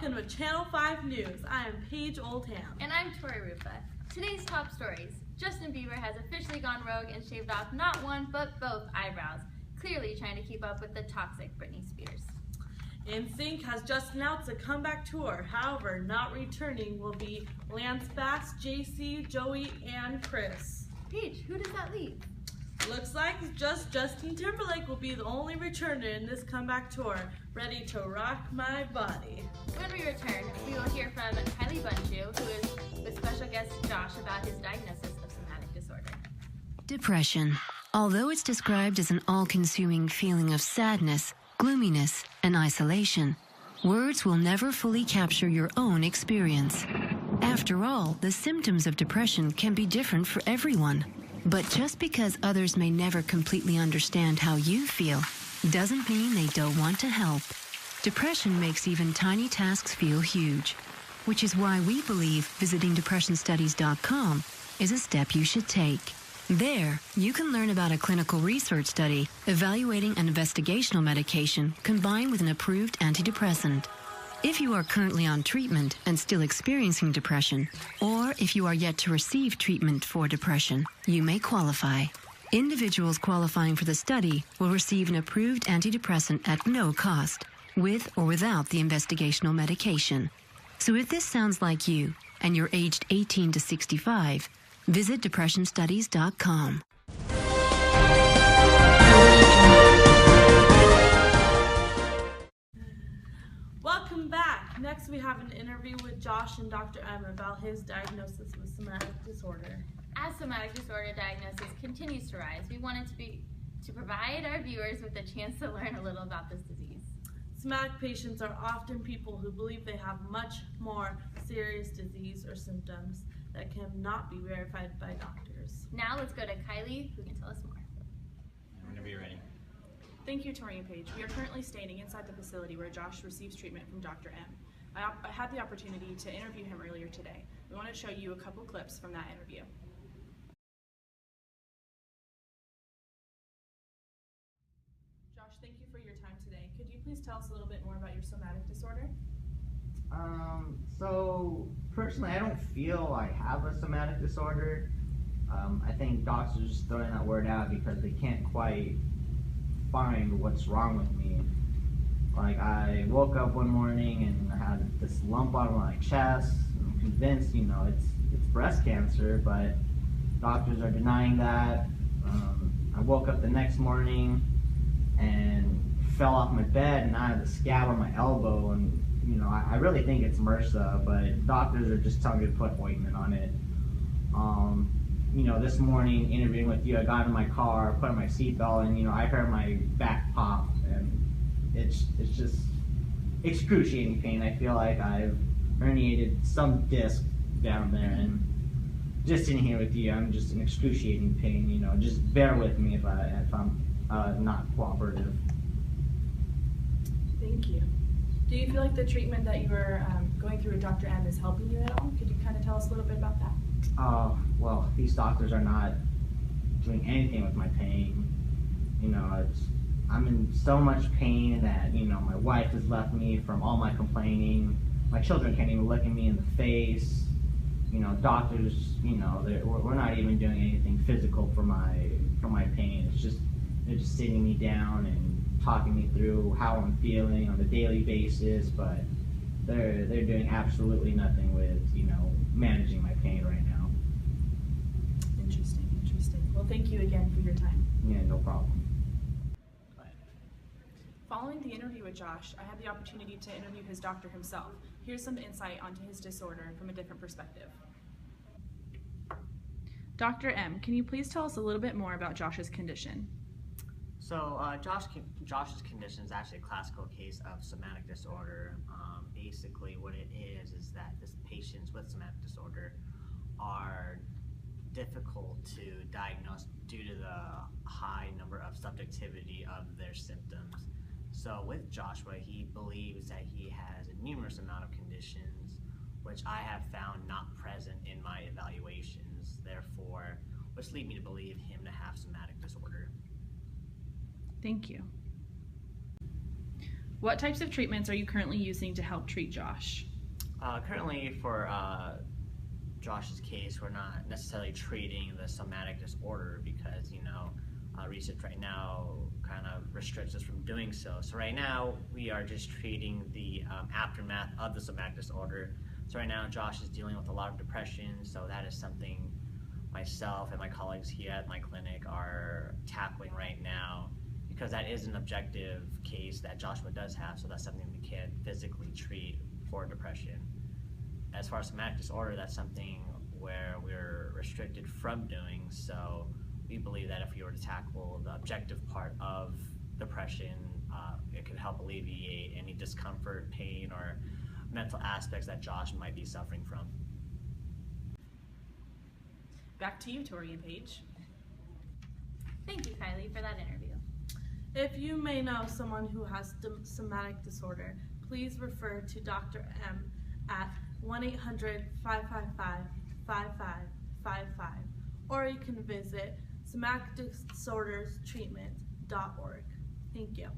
in with Channel 5 News. I am Paige Oldham. And I'm Tori Rufa. Today's top stories. Justin Bieber has officially gone rogue and shaved off not one, but both eyebrows, clearly trying to keep up with the toxic Britney Spears. NSYNC has just announced a comeback tour. However, not returning will be Lance Bass, JC, Joey, and Chris. Paige, who does that leave? Looks like just Justin Timberlake will be the only returner in this comeback tour, ready to rock my body. When we return, we will hear from Kylie Bunchu, who is with special guest Josh about his diagnosis of somatic disorder. Depression. Although it's described as an all-consuming feeling of sadness, gloominess, and isolation, words will never fully capture your own experience. After all, the symptoms of depression can be different for everyone. But just because others may never completely understand how you feel, doesn't mean they don't want to help. Depression makes even tiny tasks feel huge, which is why we believe visiting depressionstudies.com is a step you should take. There, you can learn about a clinical research study evaluating an investigational medication combined with an approved antidepressant. If you are currently on treatment and still experiencing depression, or if you are yet to receive treatment for depression, you may qualify. Individuals qualifying for the study will receive an approved antidepressant at no cost, with or without the investigational medication. So if this sounds like you, and you're aged 18 to 65, visit depressionstudies.com. Welcome back. Next, we have an interview with Josh and Dr. M about his diagnosis with somatic disorder. As somatic disorder diagnosis continues to rise, we wanted to provide our viewers with a chance to learn a little about this disease. Somatic patients are often people who believe they have much more serious disease or symptoms that cannot be verified by doctors. Now let's go to Kylie, who can tell us more. Whenever you're ready. Thank you, Tori and Paige. We are currently standing inside the facility where Josh receives treatment from Dr. M. I had the opportunity to interview him earlier today. We want to show you a couple clips from that interview. Josh, thank you for your time today. Could you please tell us a little bit more about your somatic disorder? So personally, I don't feel I have a somatic disorder. I think doctors are just throwing that word out because they can't quite find what's wrong with me. Like, I woke up one morning and I had this lump on my chest. I'm convinced, it's breast cancer, but doctors are denying that. I woke up the next morning and fell off my bed, and I had a scab on my elbow, and I really think it's MRSA, but doctors are just telling me to put ointment on it. This morning, interviewing with you, I got in my car, put on my seatbelt, and I heard my back pop, and it's just excruciating pain. I feel like I've herniated some disc down there, and just sitting here with you, I'm just in excruciating pain. Just bear with me if I'm not cooperative. Thank you. Do you feel like the treatment that you are going through with Dr. M is helping you at all? Could you kind of tell us a little bit about that? Well, these doctors are not doing anything with my pain. I'm in so much pain that, my wife has left me from all my complaining. My children can't even look at me in the face. Doctors, we're not even doing anything physical for my pain. They're just sitting me down and talking me through how I'm feeling on a daily basis, but they're doing absolutely nothing with, managing my pain right now. Interesting. Well, thank you again for your time. Yeah, no problem. Following the interview with Josh, I had the opportunity to interview his doctor himself. Here's some insight onto his disorder from a different perspective. Dr. M, can you please tell us a little bit more about Josh's condition? So Josh's condition is actually a classical case of somatic disorder. Basically what it is that this patients with somatic disorder are difficult to diagnose due to the high number of subjectivity of their symptoms. So with Joshua, he believes that he has a numerous amount of conditions which I have found not present in my evaluations, therefore, which lead me to believe him to have somatic disorder. Thank you. What types of treatments are you currently using to help treat Josh? Currently, for Josh's case, we're not necessarily treating the somatic disorder because, research right now kind of restricts us from doing so. So right now, we are just treating the aftermath of the somatic disorder. So right now, Josh is dealing with a lot of depression, so that is something myself and my colleagues here at my clinic are tackling right now, because that is an objective case that Joshua does have, so that's something we can't physically treat for depression. As far as somatic disorder, that's something where we're restricted from doing, so we believe that if we were to tackle the objective part of depression, it could help alleviate any discomfort, pain, or mental aspects that Josh might be suffering from. Back to you, Tori and Paige. Thank you, Kylie, for that interview. If you may know someone who has somatic disorder, please refer to Dr. M at 1-800-555-5555, or you can visit somaticdisorderstreatment.org. Thank you.